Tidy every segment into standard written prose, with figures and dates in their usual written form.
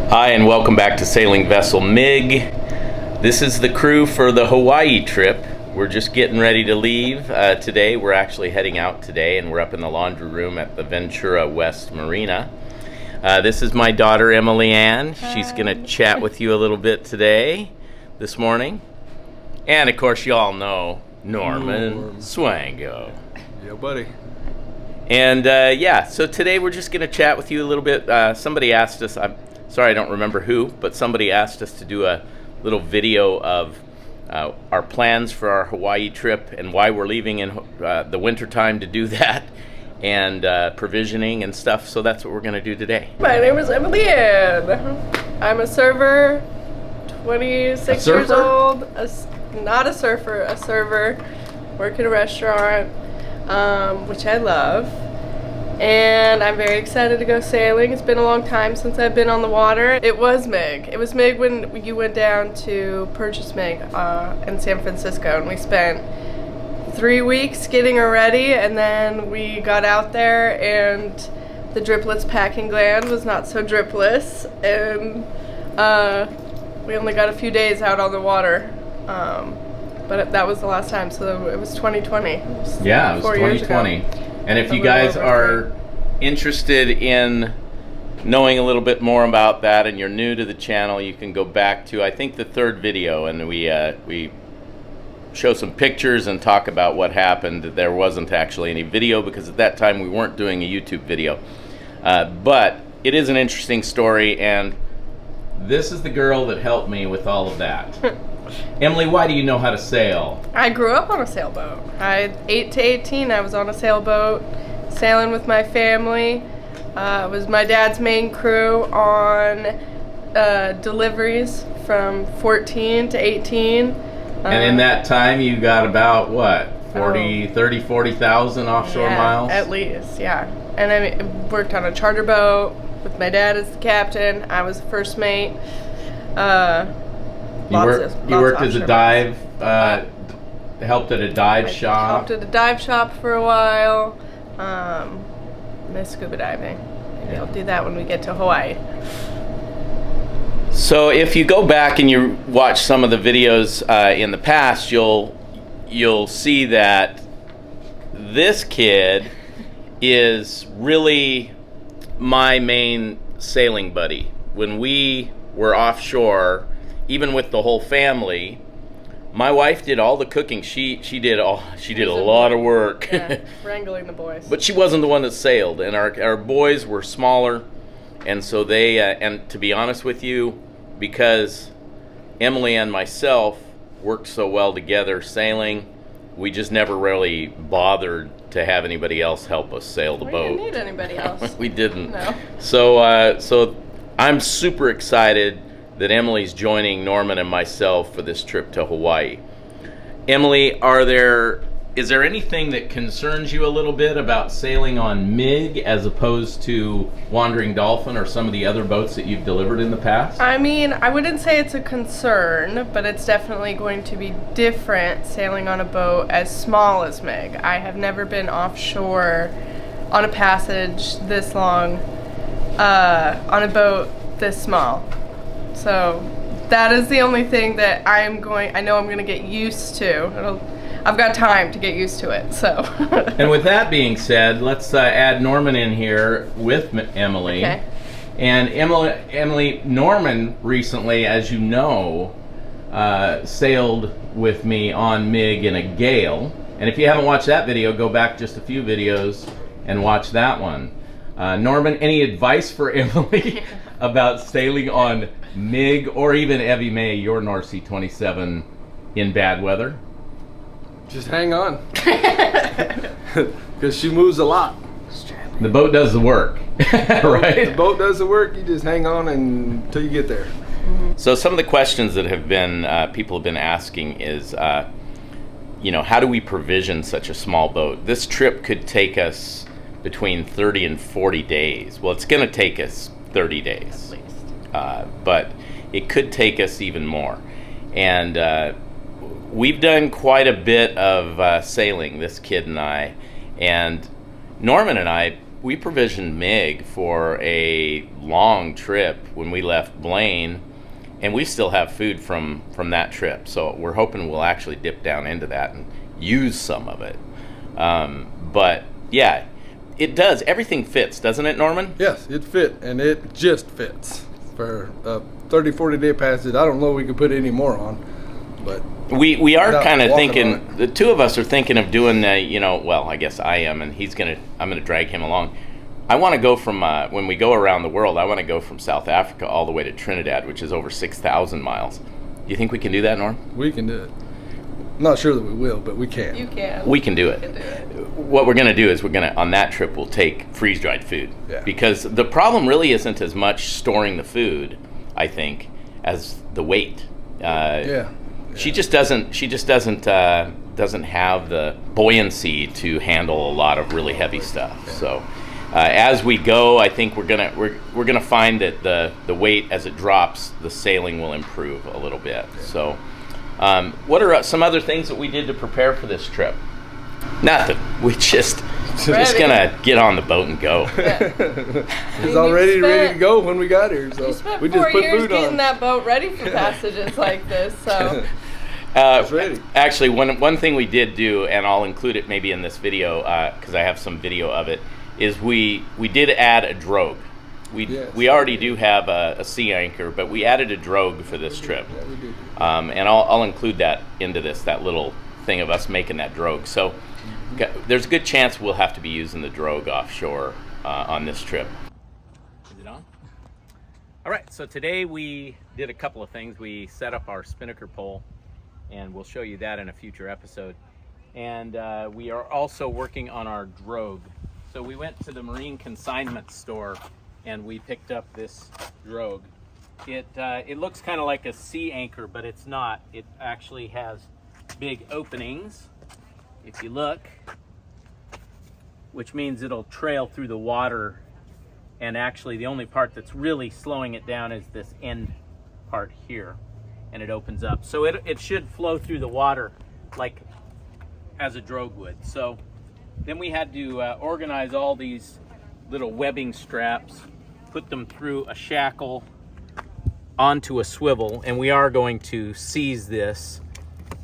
Hi, and welcome back to Sailing Vessel MiG. This is the crew for the Hawaii trip. We're just getting ready to leave today. We're actually heading out today, and we're up in the laundry room at the Ventura West Marina. This is my daughter, Emily Ann. She's going to chat with you a little bit today, this morning. And, of course, you all know Norman Swango. Yeah, buddy. And, yeah, so today we're just going to chat with you a little bit. Somebody asked us, I'm sorry I don't remember who, but somebody asked us to do a little video of our plans for our Hawaii trip and why we're leaving in the wintertime to do that, and provisioning and stuff. So that's what we're going to do today. My name is Emily Ann. I'm a server, 26 years old. Not a surfer, a server. Work in a restaurant, which I love. And I'm very excited to go sailing. It's been a long time since I've been on the water. It was MiG. It was MiG when you went down to purchase MiG in San Francisco, and we spent 3 weeks getting her ready, and then we got out there and the driplets packing gland was not so dripless, and we only got a few days out on the water. But that was the last time, so it was 2020. Yeah, it was 2020. And if you guys are interested in knowing a little bit more about that and you're new to the channel, you can go back to, I think, the third video, and we show some pictures and talk about what happened. There wasn't actually any video because at that time we weren't doing a YouTube video. But it is an interesting story, and this is the girl that helped me with all of that. Emily, why do you know how to sail? I grew up on a sailboat. 8 to 18, I was on a sailboat, sailing with my family. It was my dad's main crew on deliveries from 14 to 18. And in that time, you got about, what, 40,000 offshore miles? At least, yeah. And I worked on a charter boat with my dad as the captain. I was the first mate. You worked as a dive, helped at a dive shop. Helped at a dive shop for a while. Miss scuba diving. Maybe I'll do that when we get to Hawaii. So if you go back and you watch some of the videos in the past, you'll see that this kid is really my main sailing buddy. When we were offshore, even with the whole family, my wife did all the cooking. She did a lot of work. Yeah, wrangling the boys. But she wasn't the one that sailed, and our boys were smaller, and so they and to be honest with you, because Emily and myself worked so well together sailing, we just never really bothered to have anybody else help us sail the boat. We didn't need anybody else. We didn't. No. So I'm super excited that Emily's joining Norman and myself for this trip to Hawaii. Emily, is there anything that concerns you a little bit about sailing on MiG as opposed to Wandering Dolphin or some of the other boats that you've delivered in the past? I mean, I wouldn't say it's a concern, but it's definitely going to be different sailing on a boat as small as MiG. I have never been offshore on a passage this long on a boat this small. So that is the only thing that I know I'm going to get used to. I've got time to get used to it, so. And with that being said, let's add Norman in here with Emily. Okay. And Emily, Norman recently, as you know, sailed with me on MiG in a gale. And if you haven't watched that video, go back just a few videos and watch that one. Norman, any advice for Emily about sailing on MiG or even Evie May, your North Sea 27, in bad weather? Just hang on. Because she moves a lot. The boat does the work, right? The boat does the work, you just hang on until you get there. So some of the questions that have been, people have been asking is, how do we provision such a small boat? This trip could take us between 30 and 40 days. Well, it's going to take us 30 days. At least. But it could take us even more. And we've done quite a bit of sailing, this kid and I. And Norman and I, we provisioned Mig for a long trip when we left Blaine, and we still have food from that trip. So we're hoping we'll actually dip down into that and use some of it. But yeah, it does. Everything fits, doesn't it, Norman? Yes, it fit, and it just fits for a 30, 40-day passage. I don't know if we could put any more on, but we are kind of thinking. on The two of us are thinking of doing. Well, I guess I am, and I'm gonna drag him along. I want to go from when we go around the world. I want to go from South Africa all the way to Trinidad, which is over 6,000 miles. Do you think we can do that, Norm? we can do it. I'm not sure that we will, but we can. You can. We can do it. You can do it. What we're going to do is on that trip, we'll take freeze-dried food. Yeah. Because the problem really isn't as much storing the food, I think, as the weight. She just doesn't have the buoyancy to handle a lot of really heavy stuff. Yeah. So as we go, I think we're gonna find that the weight, as it drops, the sailing will improve a little bit. Yeah. So what are some other things that we did to prepare for this trip? Nothing. We just gonna get on the boat and go. Yeah. It's already ready to go when we got here. So you spent we just 4 put years food getting on. that boat ready for passages like this. So It's ready. Actually, one thing we did do, and I'll include it maybe in this video because I have some video of it, is we did add a drogue. We already do have a sea anchor, but we added a drogue for this trip. Yeah, we did. And I'll include that into that little thing of us making that drogue. So there's a good chance we'll have to be using the drogue offshore on this trip. Is it on? All right, so today we did a couple of things. We set up our spinnaker pole, and we'll show you that in a future episode. And we are also working on our drogue. So we went to the marine consignment store and we picked up this drogue. It looks kind of like a sea anchor, but it's not. It actually has big openings, if you look, which means it'll trail through the water. And actually the only part that's really slowing it down is this end part here, and it opens up. So it should flow through the water like as a drogue would. So then we had to organize all these little webbing straps, put them through a shackle onto a swivel, and we are going to seize this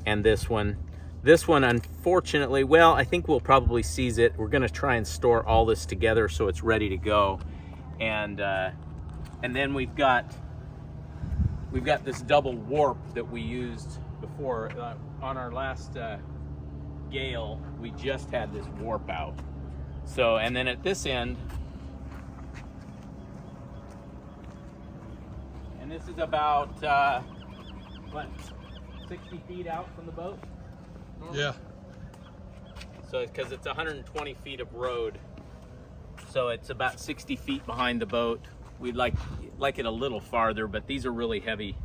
and this one. This one, unfortunately, well, I think we'll probably seize it. We're going to try and store all this together so it's ready to go. And then we've got this double warp that we used before. On our last gale, we just had this warp out. So, and then at this end, and this is about, 60 feet out from the boat? Yeah. So, because it's 120 feet of road, so it's about 60 feet behind the boat. We'd like it a little farther, but these are really heavy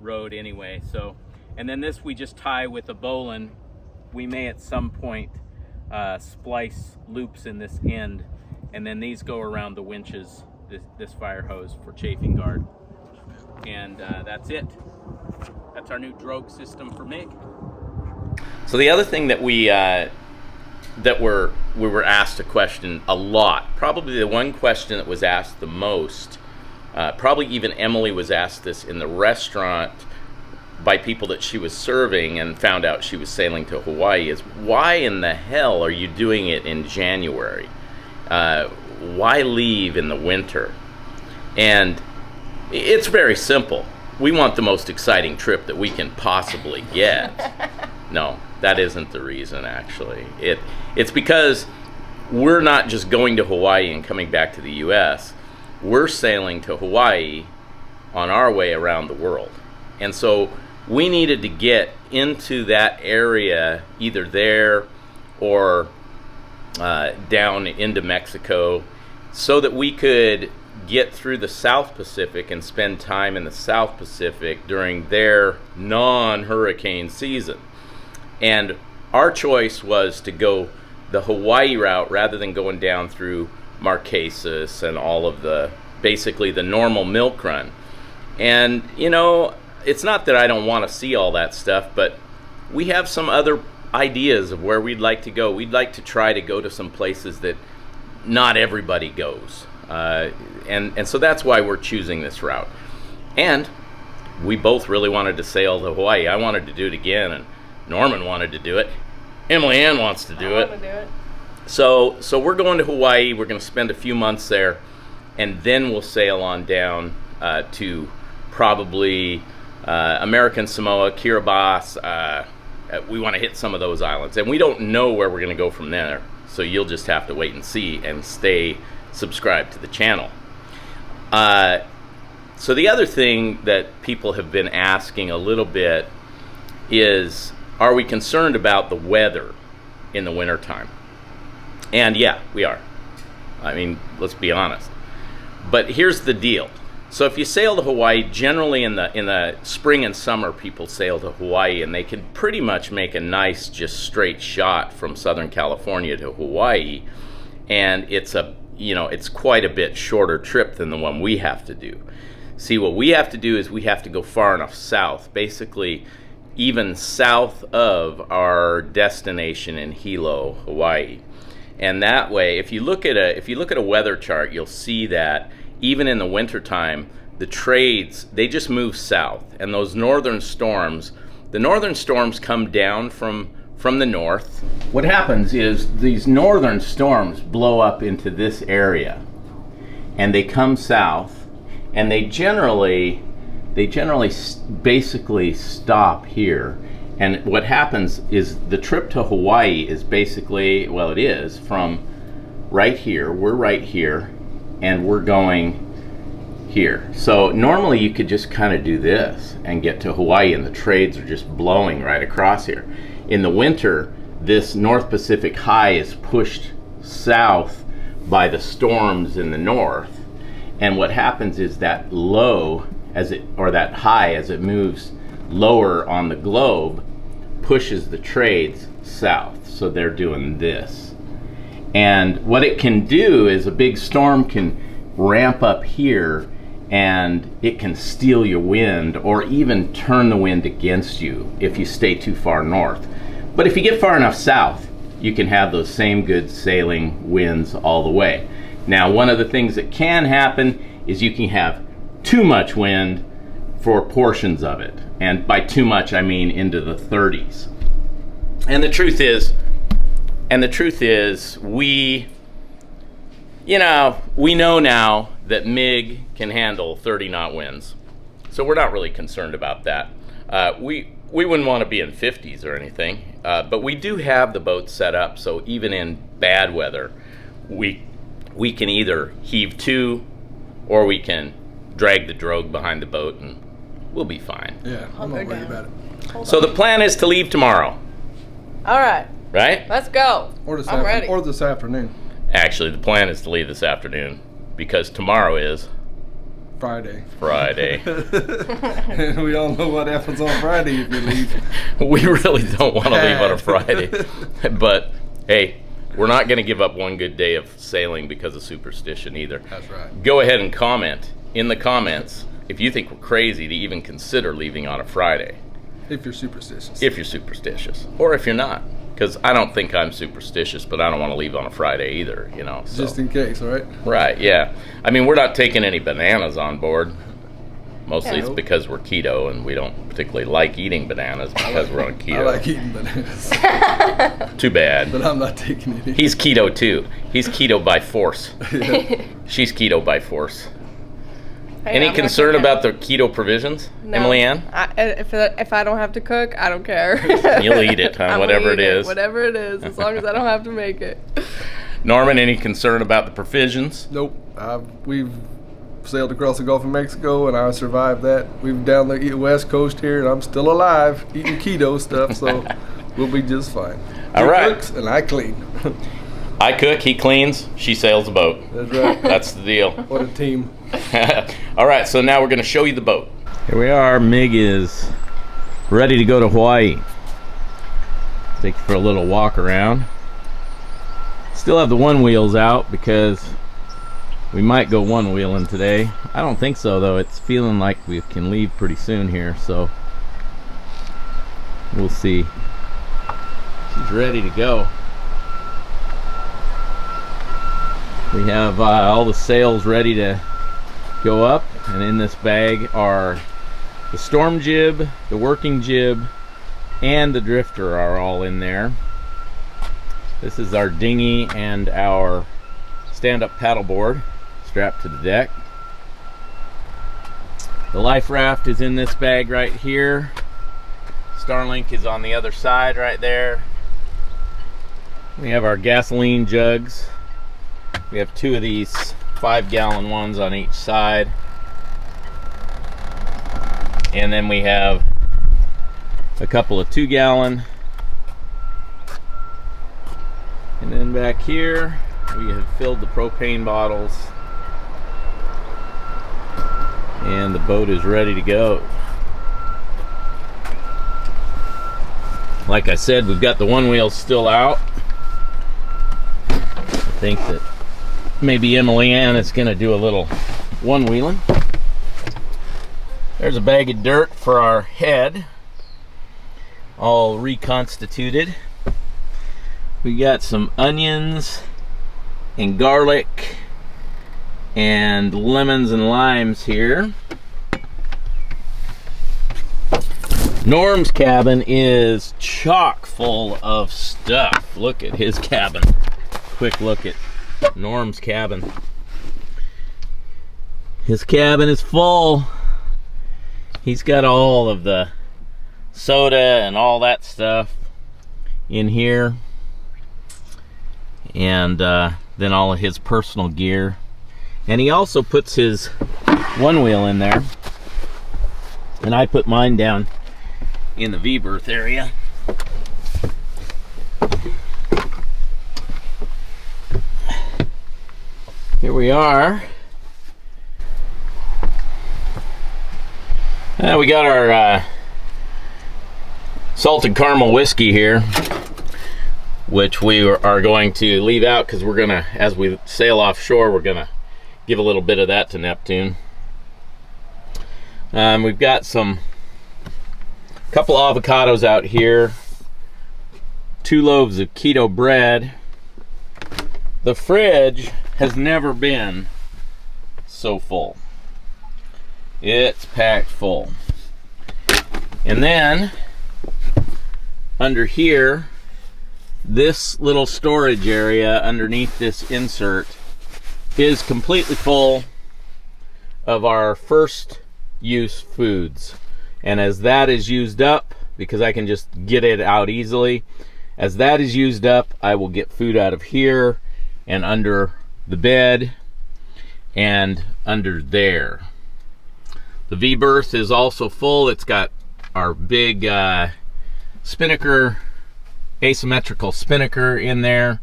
road anyway. So, and then this we just tie with a bowline. We may at some point splice loops in this end, and then these go around the winches, this fire hose for chafing guard. And that's it. That's our new drogue system for Mig. So the other thing that we were asked a question a lot, probably the one question that was asked the most, probably even Emily was asked this in the restaurant by people that she was serving and found out she was sailing to Hawaii, is why in the hell are you doing it in January? Why leave in the winter? And it's very simple. We want the most exciting trip that we can possibly get. No, that isn't the reason, actually. It's because we're not just going to Hawaii and coming back to the U.S. We're sailing to Hawaii on our way around the world. And so we needed to get into that area, either there or down into Mexico, so that we could get through the South Pacific and spend time in the South Pacific during their non-hurricane season. And our choice was to go the Hawaii route rather than going down through Marquesas and all of basically the normal milk run. And, you know, it's not that I don't want to see all that stuff, but we have some other ideas of where we'd like to go. We'd like to try to go to some places that not everybody goes. And so that's why we're choosing this route. And we both really wanted to sail to Hawaii. I wanted to do it again, and Norman wanted to do it. Emily Ann wants to do it. I want to do it. So we're going to Hawaii. We're going to spend a few months there, and then we'll sail on down to probably American Samoa, Kiribati. We want to hit some of those islands, and we don't know where we're going to go from there. So you'll just have to wait and see, and stay subscribed to the channel. So the other thing that people have been asking a little bit is, are we concerned about the weather in the wintertime? And yeah, we are. I mean, let's be honest. But here's the deal. So if you sail to Hawaii, generally in the spring and summer, people sail to Hawaii, and they can pretty much make a nice, just straight shot from Southern California to Hawaii. And it's it's quite a bit shorter trip than the one we have to do. See, what we have to do is we have to go far enough south, basically even south of our destination in Hilo, Hawaii. And that way, if you look at a weather chart, you'll see that even in the wintertime, the trades, they just move south. And those northern storms, the northern storms come down from the north. What happens is these northern storms blow up into this area, and they come south, and they generally basically stop here. And what happens is the trip to Hawaii is basically, well, it is from right here. We're right here, and we're going here. So normally you could just kind of do this and get to Hawaii, and the trades are just blowing right across here. In the winter, this North Pacific high is pushed south by the storms in the north. And what happens is that low, that high, as it moves lower on the globe, pushes the trades south. So they're doing this. And what it can do is a big storm can ramp up here, and it can steal your wind, or even turn the wind against you if you stay too far north. But if you get far enough south, you can have those same good sailing winds all the way. Now, one of the things that can happen is you can have too much wind for portions of it. And by too much, I mean into the 30s. And the truth is, we know now that MiG can handle 30-knot winds. So we're not really concerned about that. We wouldn't want to be in 50s or anything, but we do have the boat set up so even in bad weather, we can either heave to, or we can drag the drogue behind the boat, and we'll be fine. Yeah, I'm not worried about it. So the plan is to leave tomorrow. All right. Right? Let's go. I'm ready. Or this afternoon. Actually, the plan is to leave this afternoon, because tomorrow is Friday. And we all know what happens on Friday if you leave. We really don't want to leave on a Friday. But, hey, we're not going to give up one good day of sailing because of superstition either. That's right. Go ahead and comment in the comments if you think we're crazy to even consider leaving on a Friday. If you're superstitious. If you're superstitious. Or if you're not. Because I don't think I'm superstitious, but I don't want to leave on a Friday either, So. Just in case, right? Right, yeah. I mean, we're not taking any bananas on board. Mostly it's because we're keto, and we don't particularly like eating bananas because we're on keto. I like eating bananas. Too bad. But I'm not taking any. He's keto too. He's keto by force. Yeah. She's keto by force. Hey, Any concern about the keto provisions, No. Emily Ann? If I don't have to cook, I don't care. You'll eat it, huh? Whatever it is. Whatever it is, as long as I don't have to make it. Norman, any concern about the provisions? Nope. We've sailed across the Gulf of Mexico, and I survived that. We've down the west coast here, and I'm still alive eating keto stuff, so we'll be just fine. All right. He cooks and I clean. I cook, he cleans, she sails the boat. That's right. That's the deal. What a team. All right, so now we're going to show you the boat. Here we are. MiG is ready to go to Hawaii. Take you for a little walk around. Still have the one wheels out because we might go one wheeling today. I don't think so, though. It's feeling like we can leave pretty soon here, so we'll see. She's ready to go. We have all the sails ready to go up, and in this bag are the storm jib, the working jib, and the drifter are all in there. This is our dinghy and our stand-up paddleboard strapped to the deck. The life raft is in this bag right here. Starlink is on the other side right there. We have our gasoline jugs. We have 2 of these 5-gallon ones on each side. And then we have a couple of 2-gallon. And then back here, we have filled the propane bottles. And the boat is ready to go. Like I said, we've got the one wheel still out. I think that maybe Emily Ann is going to do a little one-wheeling. There's a bag of dirt for our head, all reconstituted. We got some onions and garlic and lemons and limes here. Norm's cabin is chock full of stuff. Look at his cabin. Quick look at Norm's cabin. His cabin is full. He's got all of the soda and all that stuff in here, and then all of his personal gear. And he also puts his one wheel in there, and I put mine down in the V-berth area. Here we are. We got our salted caramel whiskey here, which we are going to leave out because we're gonna, as we sail offshore, we're gonna give a little bit of that to Neptune. We've got couple avocados out here, 2 loaves of keto bread. The fridge has never been so full. It's packed full. And then under here, this little storage area underneath this insert is completely full of our first use foods. And as that is used up, because I can just get it out easily, as that is used up, I will get food out of here and under the bed and under there. The V-berth is also full. It's got our big spinnaker, asymmetrical spinnaker in there,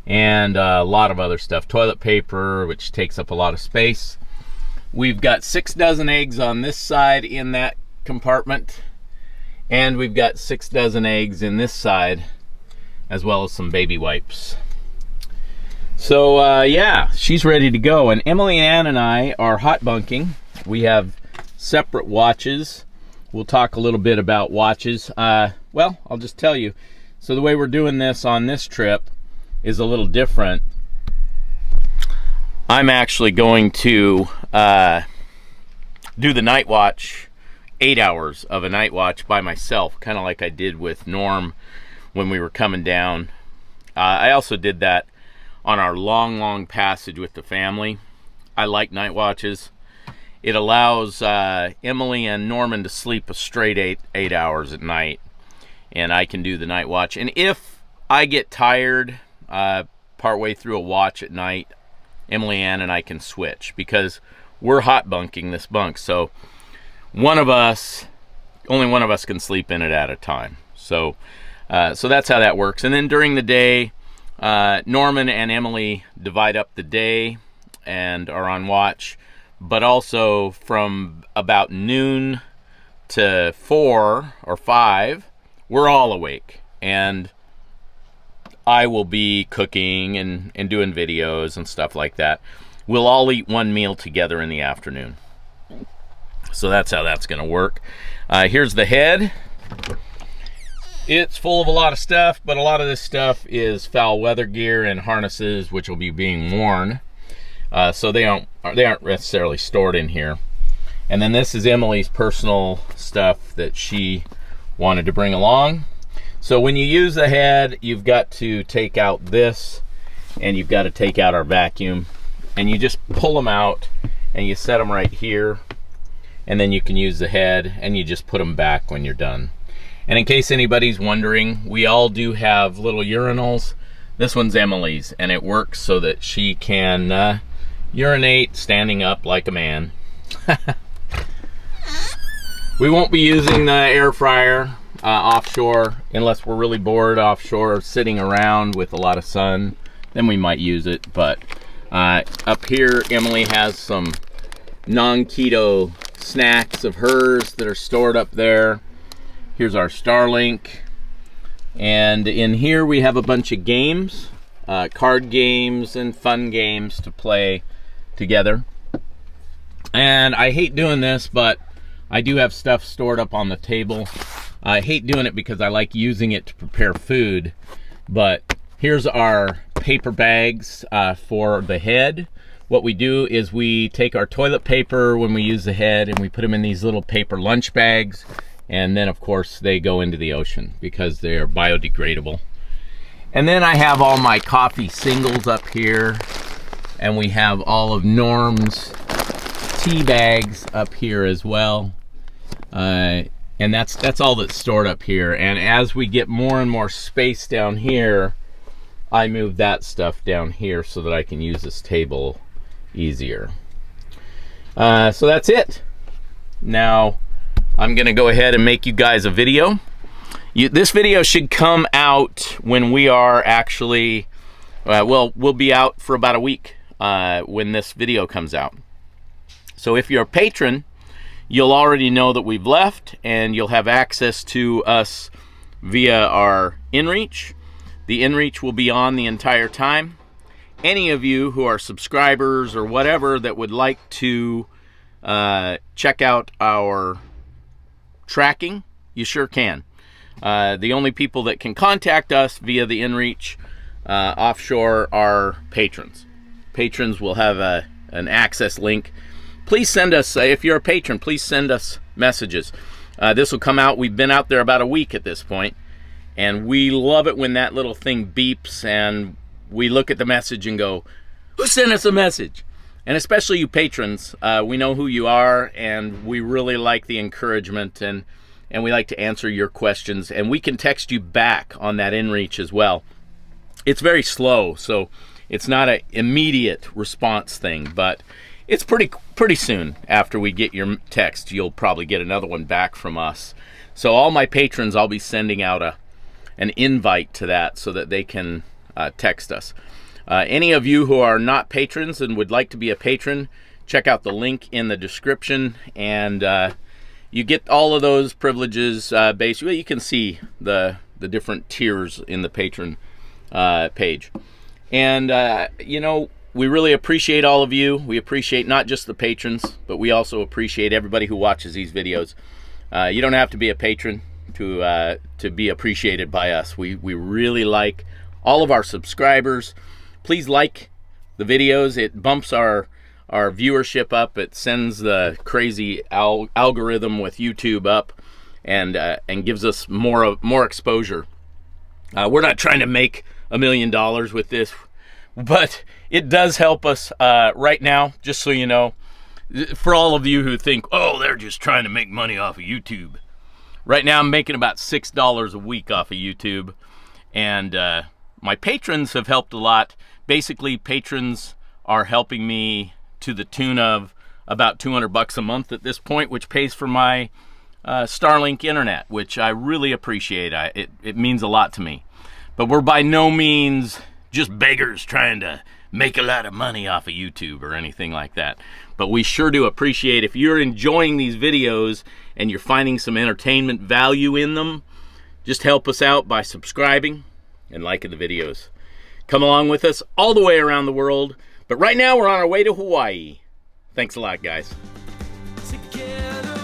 and a lot of other stuff. Toilet paper, which takes up a lot of space. We've got 6 dozen eggs on this side in that compartment, and we've got 6 dozen eggs in this side, as well as some baby wipes. So yeah, she's ready to go. And Emily Ann and I are hot bunking. We have separate watches. We'll talk a little bit about watches. Well, I'll just tell you. So the way we're doing this on this trip is a little different. I'm actually going to do the night watch, 8 hours of a night watch by myself, kind of like I did with Norm when we were coming down. I also did that on our long passage with the family. I like night watches. It allows Emily and Norman to sleep a straight 8 hours at night, and I can do the night watch. And if I get tired partway through a watch at night, Emily Ann and I can switch, because we're hot bunking this bunk, so only one of us can sleep in it at a time. So that's how that works. And then during the day, Norman and Emily divide up the day and are on watch, but also from about noon to 4 or 5, we're all awake, and I will be cooking and doing videos and stuff like that. We'll all eat one meal together in the afternoon. So that's how that's going to work. Here's the head. It's full of a lot of stuff, but a lot of this stuff is foul weather gear and harnesses, which will be being worn. so they aren't necessarily stored in here. And then this is Emily's personal stuff that she wanted to bring along. So when you use the head, you've got to take out this, and you've got to take out our vacuum, and you just pull them out and you set them right here, and then you can use the head and you just put them back when you're done. And in case anybody's wondering, we all do have little urinals. This one's Emily's, and it works so that she can urinate standing up like a man. We won't be using the air fryer offshore unless we're really bored offshore sitting around with a lot of sun. Then we might use it. But up here, Emily has some non-keto snacks of hers that are stored up there. Here's our Starlink, and in here we have a bunch of games, card games and fun games to play together. And I hate doing this, but I do have stuff stored up on the table. I hate doing it because I like using it to prepare food. But here's our paper bags for the head. What we do is we take our toilet paper when we use the head and we put them in these little paper lunch bags. And then of course they go into the ocean because they are biodegradable. And then I have all my coffee singles up here. And we have all of Norm's tea bags up here as well. And that's all that's stored up here. And as we get more and more space down here, I move that stuff down here so that I can use this table easier. So that's it. Now I'm gonna go ahead and make you guys a video. This video should come out when we are actually, well, we'll be out for about a week when this video comes out. So if you're a patron, you'll already know that we've left, and you'll have access to us via our inReach. The inReach will be on the entire time. Any of you who are subscribers or whatever that would like to check out our tracking, you sure can. The only people that can contact us via the inReach offshore are patrons. Patrons will have an access link. Please send us, if you're a patron, please send us messages. This will come out, we've been out there about a week at this point, and we love it when that little thing beeps and we look at the message and go, who sent us a message? And especially you patrons, we know who you are, and we really like the encouragement, and we like to answer your questions, and we can text you back on that inReach as well. It's very slow, so it's not an immediate response thing, but it's pretty soon after we get your text. You'll probably get another one back from us. So all my patrons, I'll be sending out an invite to that so that they can text us. Any of you who are not patrons and would like to be a patron, check out the link in the description, and you get all of those privileges. Basically, you can see the different tiers in the patron page. And you know, we really appreciate all of you. We appreciate not just the patrons, but we also appreciate everybody who watches these videos. You don't have to be a patron to be appreciated by us. We really like all of our subscribers. Please like the videos. It bumps our viewership up. It sends the crazy algorithm with YouTube up, and gives us more exposure. We're not trying to make $1 million with this, but it does help us right now, just so you know. For all of you who think, oh, they're just trying to make money off of YouTube. Right now I'm making about $6 a week off of YouTube, and my patrons have helped a lot. Basically, patrons are helping me to the tune of about $200 a month at this point, which pays for my Starlink internet, which I really appreciate. It means a lot to me. But we're by no means just beggars trying to make a lot of money off of YouTube or anything like that. But we sure do appreciate if you're enjoying these videos and you're finding some entertainment value in them, just help us out by subscribing and liking the videos. Come along with us all the way around the world. But right now we're on our way to Hawaii. Thanks a lot, guys. Together.